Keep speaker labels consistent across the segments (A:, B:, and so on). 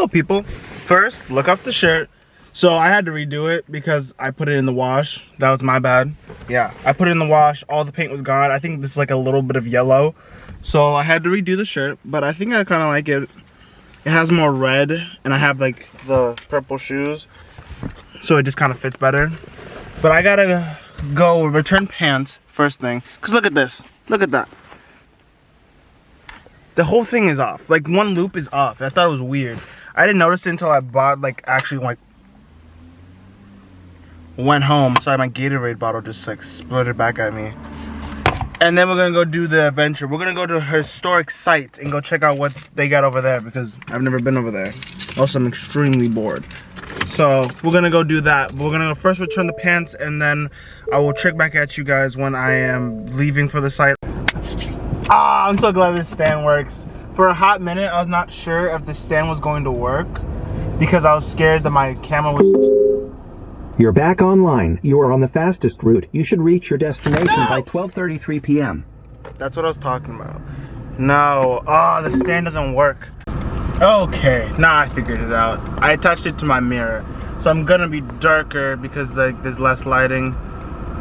A: Hello people. First, look off the shirt. So I had to redo it because I put it in the wash. That was my bad. Yeah, I put it in the wash. All the paint was gone. I think this is like a little bit of yellow. So I had to redo the shirt, but I think I kind of like it. It has more red and I have like the purple shoes. So it just kind of fits better. But I gotta go return pants first thing. Cause look at this, look at that. The whole thing is off. Like one loop is off. I thought it was weird. I didn't notice it until I bought like actually like went home. Sorry, my Gatorade bottle just like spluttered back at me. And then we're gonna go do the adventure. We're gonna go to a historic site and go check out what they got over there because I've never been over there. Also, I'm extremely bored. So we're gonna go do that. We're gonna first return the pants and then I will check back at you guys when I am leaving for the site. Ah, I'm so glad this stand works. For a hot minute, I was not sure if the stand was going to work because I was scared that my camera was...
B: You're back online. You are on the fastest route. You should reach your destination by 12:33 p.m.
A: That's what I was talking about. No, oh, the stand doesn't work. Okay, now I figured it out. I attached it to my mirror. So I'm gonna be darker because like there's less lighting,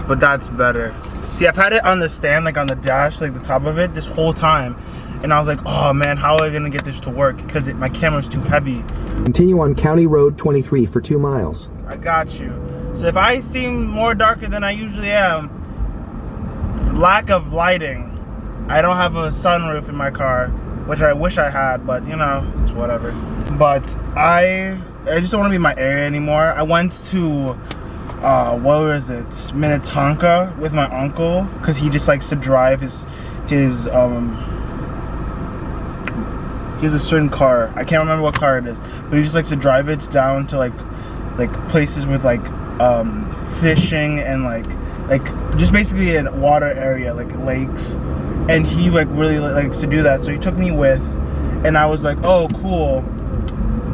A: but that's better. See, I've had it on the stand, like on the dash, like the top of it, this whole time. And I was like, oh man, how am I gonna get this to work? Because my camera's too heavy.
B: Continue on County Road 23 for 2 miles.
A: I got you. So if I seem more darker than I usually am, lack of lighting. I don't have a sunroof in my car, which I wish I had, but you know, it's whatever. But I just don't want to be in my area anymore. I went to what was it, Minnetonka with my uncle because he just likes to drive his he has a certain car. I can't remember what car it is, but he just likes to drive it down to like places with like fishing and like just basically a water area, like lakes, and he like really likes to do that. So he took me with, and I was like, oh cool.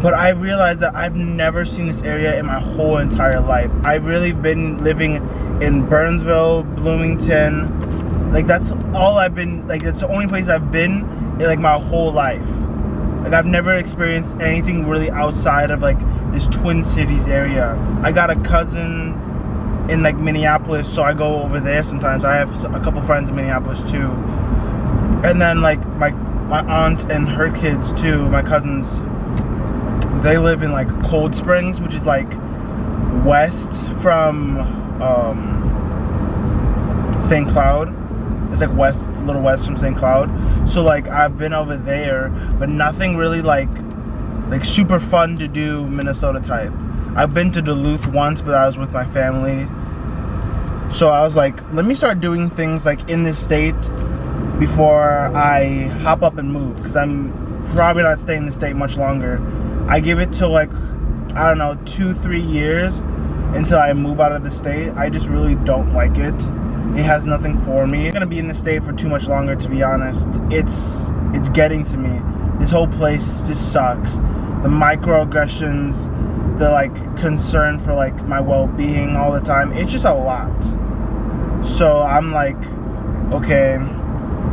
A: But I realized that I've never seen this area in my whole entire life. I've really been living in Burnsville, Bloomington. Like that's all I've been, like that's the only place I've been in like my whole life. Like I've never experienced anything really outside of like this Twin Cities area. I got a cousin in like Minneapolis, so I go over there sometimes. I have a couple friends in Minneapolis too. And then like my aunt and her kids too, my cousins, they live in like Cold Springs, which is like west from St. Cloud. It's like west, a little west from St. Cloud. So like I've been over there, but nothing really like super fun to do Minnesota type. I've been to Duluth once, but I was with my family. So I was like, let me start doing things like in this state before I hop up and move, because I'm probably not staying in the state much longer. I give it till like, I don't know, 2-3 years until I move out of the state. I just really don't like it. It has nothing for me. I'm gonna be in the state for too much longer, to be honest. It's getting to me. This whole place just sucks. The microaggressions, the like concern for like my well-being all the time. It's just a lot. So I'm like, okay,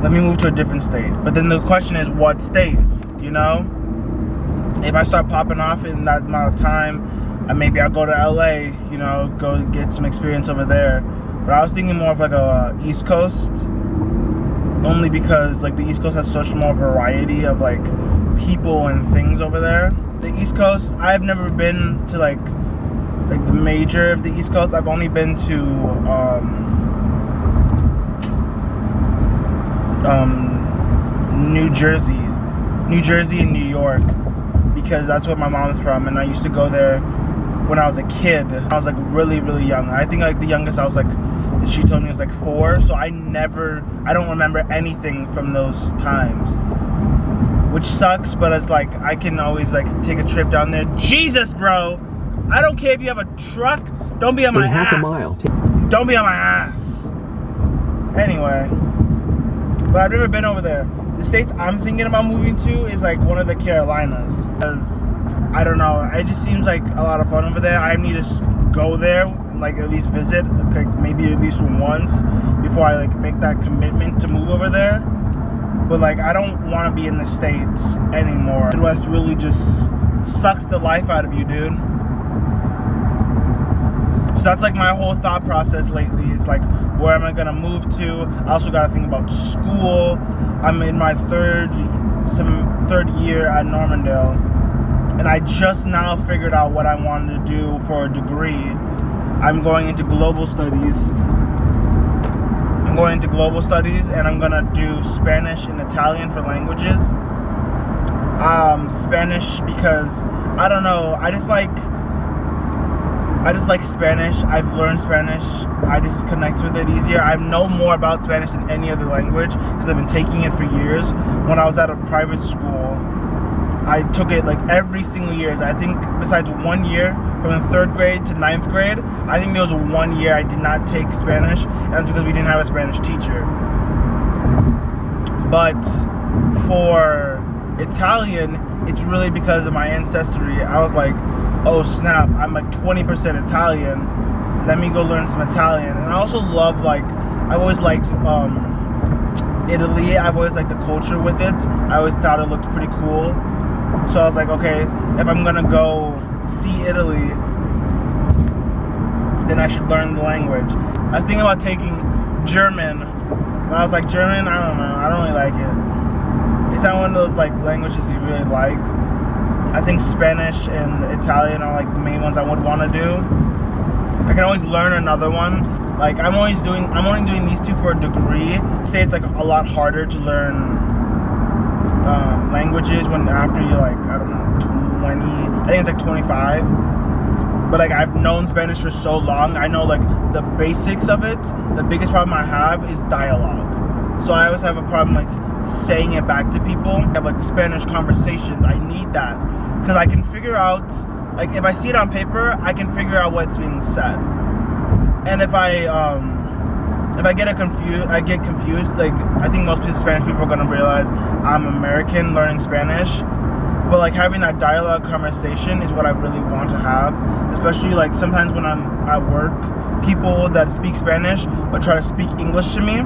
A: let me move to a different state. But then the question is, what state? You know? If I start popping off in that amount of time, maybe I'll go to LA, you know, go get some experience over there. But I was thinking more of like a East Coast, only because like the East Coast has such more variety of like people and things over there. The East Coast, I've never been to like the major of the East Coast. I've only been to New Jersey and New York, because that's where my mom's from, and I used to go there when I was a kid. I was like really young. I think like the youngest I was like, she told me it was like 4, so I don't remember anything from those times, which sucks. But it's like I can always like take a trip down there. Jesus, bro, I don't care if you have a truck, don't be on my ass.
B: Half a mile.
A: Don't be on my ass. Anyway, but I've never been over there. The states I'm thinking about moving to is like one of the Carolinas, because I don't know, it just seems like a lot of fun over there. I need to go there, like at least visit, like maybe at least once before I like make that commitment to move over there. But like I don't want to be in the States anymore. Midwest really just sucks the life out of you, dude. So that's like my whole thought process lately. It's like, where am I gonna move to? I also gotta think about school. I'm in my third year at Normandale, and I just now figured out what I wanted to do for a degree. I'm going into global studies. And I'm gonna do Spanish and Italian for languages. Spanish because I don't know. I just like Spanish. I've learned Spanish. I just connect with it easier. I know more about Spanish than any other language because I've been taking it for years. When I was at a private school, I took it like every single year. I think besides 1 year from the 3rd grade to 9th grade, I think there was 1 year I did not take Spanish. And that's because we didn't have a Spanish teacher. But for Italian, it's really because of my ancestry. I was like, oh snap, I'm like 20% Italian. Let me go learn some Italian. And I also love, like, I've always liked Italy. I've always liked the culture with it. I always thought it looked pretty cool. So I was like, okay, if I'm gonna go see Italy, then I should learn the language. I was thinking about taking German, but I was like, German, I don't know, I don't really like it. It's not one of those like languages you really like. I think Spanish and Italian are like the main ones I would want to do. I can always learn another one. Like I'm only doing these two for a degree. Say it's like a lot harder to learn languages when after you're like, I don't know, 20, I think it's like 25. But like I've known Spanish for so long, I know like the basics of it. The biggest problem I have is dialogue. So I always have a problem like saying it back to people. I have like Spanish conversations. I need that because I can figure out, like if I see it on paper, I can figure out what's being said. And if I get confused. Like I think most Spanish people are gonna realize I'm American learning Spanish, but like having that dialogue conversation is what I really want to have. Especially like sometimes when I'm at work, people that speak Spanish will try to speak English to me,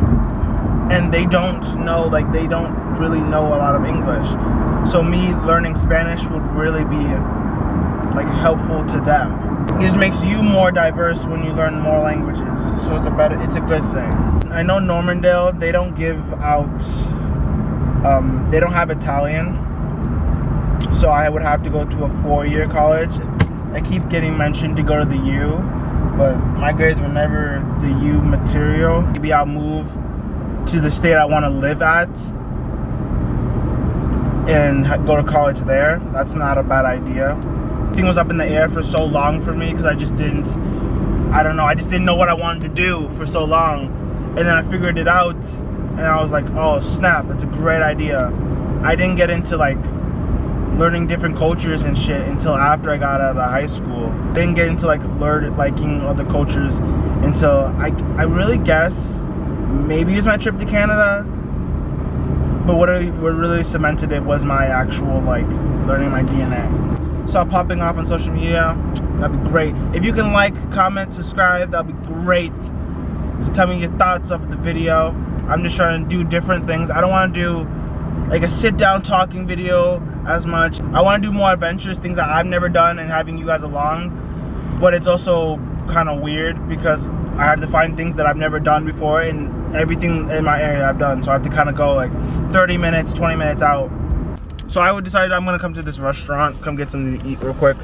A: and they don't really know a lot of English. So me learning Spanish would really be like helpful to them. It just makes you more diverse when you learn more languages. So it's a good thing. I know Normandale, they don't give out, they don't have Italian. So I would have to go to a 4-year college. I keep getting mentioned to go to the U, but my grades were never the U material. Maybe I'll move to the state I want to live at and go to college there. That's not a bad idea. Everything was up in the air for so long for me because I just didn't know what I wanted to do for so long. And then I figured it out and I was like, oh snap, that's a great idea. I didn't get into like learning different cultures and shit until after I got out of high school. I didn't get into like liking other cultures until I really guess maybe it was my trip to Canada, but what really cemented it was my actual like learning my DNA. So popping off on social media, that'd be great. If you can like, comment, subscribe, that'd be great. So tell me your thoughts of the video. I'm just trying to do different things. I don't want to do like a sit down talking video as much. I want to do more adventures, things that I've never done and having you guys along. But it's also kind of weird because I have to find things that I've never done before, and everything in my area I've done. So I have to kind of go like 30 minutes, 20 minutes out. So I would decide I'm gonna come to this restaurant, come get something to eat real quick.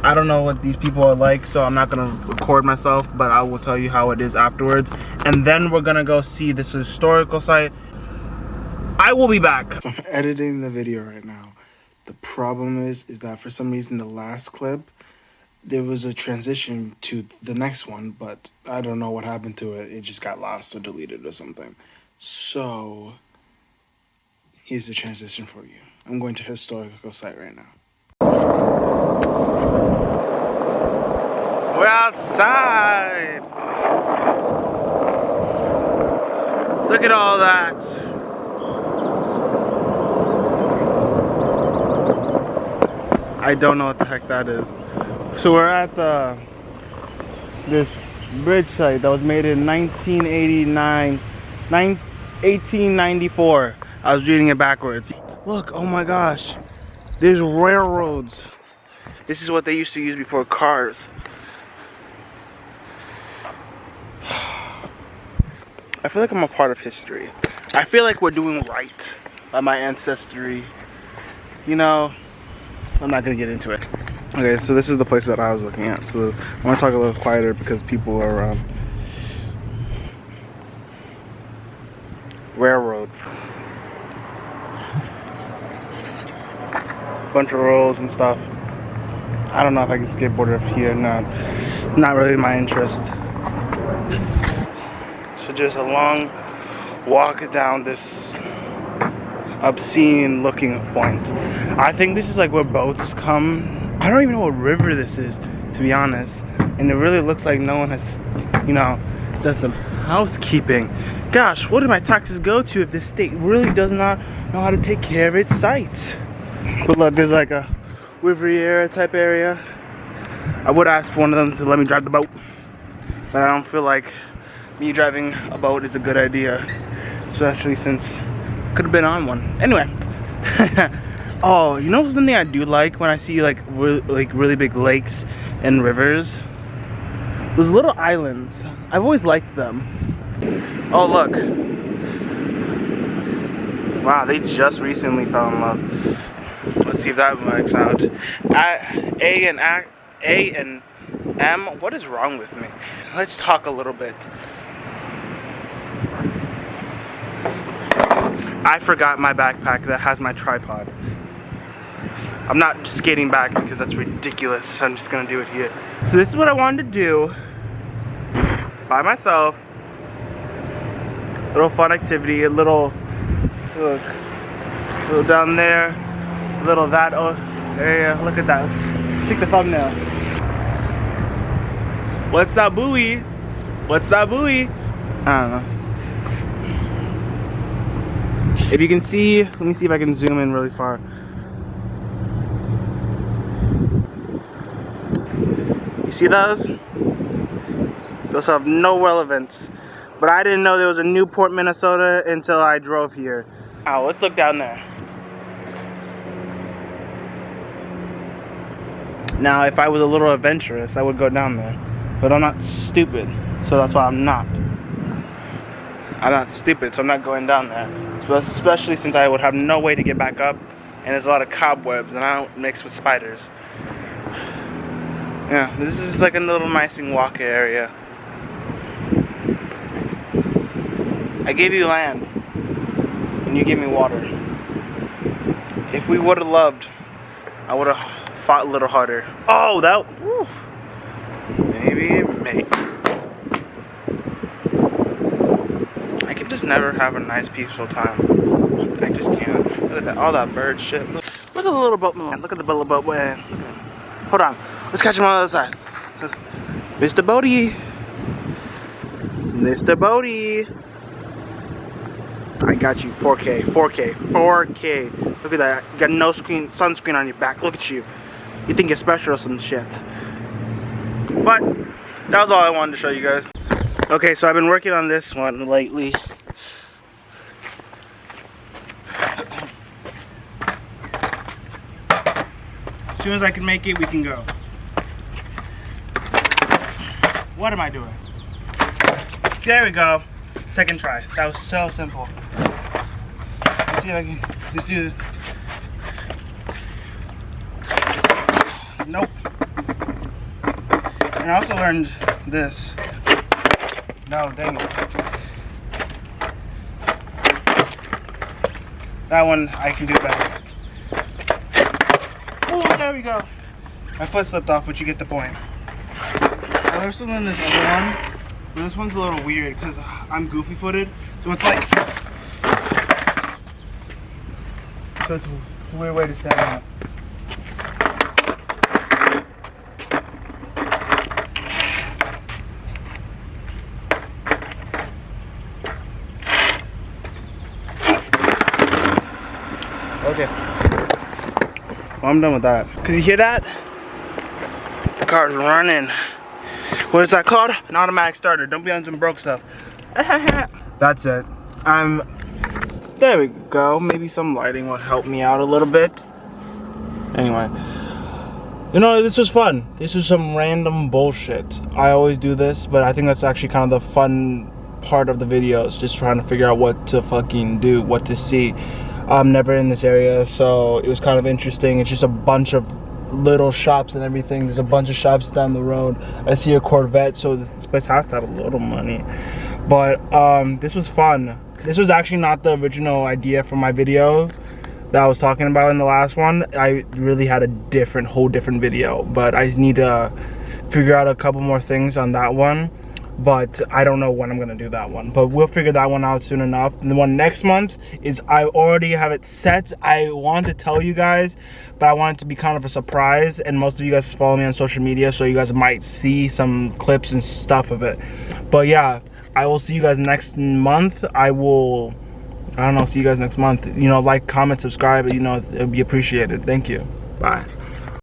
A: I don't know what these people are like, so I'm not gonna record myself, but I will tell you how it is afterwards. And then we're gonna go see this historical site. I will be back. I'm editing the video right now. The problem is that for some reason the last clip, there was a transition to the next one, but I don't know what happened to it. It just got lost or deleted or something. So here's the transition for you. I'm going to a historical site right now. We're outside. Look at all that. I don't know what the heck that is. So we're at this bridge site that was made in 1894. I was reading it backwards. Look, oh my gosh. There's railroads. This is what they used to use before cars. I feel like I'm a part of history. I feel like we're doing right by my ancestry. You know, I'm not gonna get into it. Okay, so this is the place that I was looking at. So I'm gonna talk a little quieter because people are around. Railroad. Bunch of roads and stuff. I don't know if I can skateboard up here. Not really my interest. So just a long walk down this obscene looking point. I think this is like where boats come. I don't even know what river this is, to be honest. And it really looks like no one has, you know, done some housekeeping. Gosh, what do my taxes go to if this state really does not know how to take care of its sites? But look, there's like a Riviera type area. I would ask for one of them to let me drive the boat, but I don't feel like me driving a boat is a good idea, especially since I could have been on one. Anyway, oh, you know something I do like when I see like really big lakes and rivers? Those little islands. I've always liked them. Oh look! Wow, they just recently fell in love. Let's see if that works out. A and M. What is wrong with me? Let's talk a little bit. I forgot my backpack that has my tripod. I'm not skating back because that's ridiculous. I'm just gonna do it here. So this is what I wanted to do by myself. A little fun activity. A little look. A little down there. A little that area. Look at that. Let's take the thumbnail. What's that buoy? What's that buoy? I don't know. If you can see, let me see if I can zoom in really far. You see those? Those have no relevance. But I didn't know there was a Newport, Minnesota until I drove here. Now, let's look down there. Now, if I was a little adventurous, I would go down there. But I'm not stupid, so that's why I'm not. I'm not stupid, so I'm not going down there. Especially since I would have no way to get back up, and there's a lot of cobwebs, and I don't mix with spiders. Yeah, this is like a little nicing walk area. I gave you land, and you gave me water. If we would have loved, I would have fought a little harder. Oh, that, woof. Maybe. I can just never have a nice, peaceful time. I just can't. Look at that, all that bird shit. Look at the little boatman. Look at the little boatman. Look at him. Hold on. Let's catch him on the other side. Mr. Bodie. Mr. Bodie. I got you. 4K. 4K. 4K. Look at that. You got no sunscreen on your back. Look at you. You think you're special or some shit. But that was all I wanted to show you guys. Okay, so I've been working on this one lately. As soon as I can make it, we can go. What am I doing? There we go. Second try. That was so simple. Let's see if I can just do. Nope. And I also learned this. No, dang it. That one I can do better. Oh, there we go. My foot slipped off, but you get the point. I also learned this other one. But this one's a little weird because I'm goofy footed. So it's like. So it's a weird way to stand up. Okay. Well, I'm done with that. Can you hear that? The car's running. What is that called? An automatic starter. Don't be on some broke stuff. That's it. There we go. Maybe some lighting will help me out a little bit. Anyway, you know, this was fun. This was some random bullshit. I always do this, but I think that's actually kind of the fun part of the videos, just trying to figure out what to fucking do, what to see. I'm never in this area, so it was kind of interesting. It's just a bunch of little shops and everything. There's a bunch of shops down the road. I see a Corvette, so this place has to have a little money. But this was fun. This was actually not the original idea for my video that I was talking about in the last one. I really had a whole different video, but I need to figure out a couple more things on that one. But I don't know when I'm gonna do that one, but we'll figure that one out soon enough. And the one next month is, I already have it set. I want to tell you guys, but I want it to be kind of a surprise, and most of you guys follow me on social media, so you guys might see some clips and stuff of it. But yeah, I will see you guys next month. I don't know, see you guys next month. You know, like, comment, subscribe, you know, it'd be appreciated. Thank you. Bye.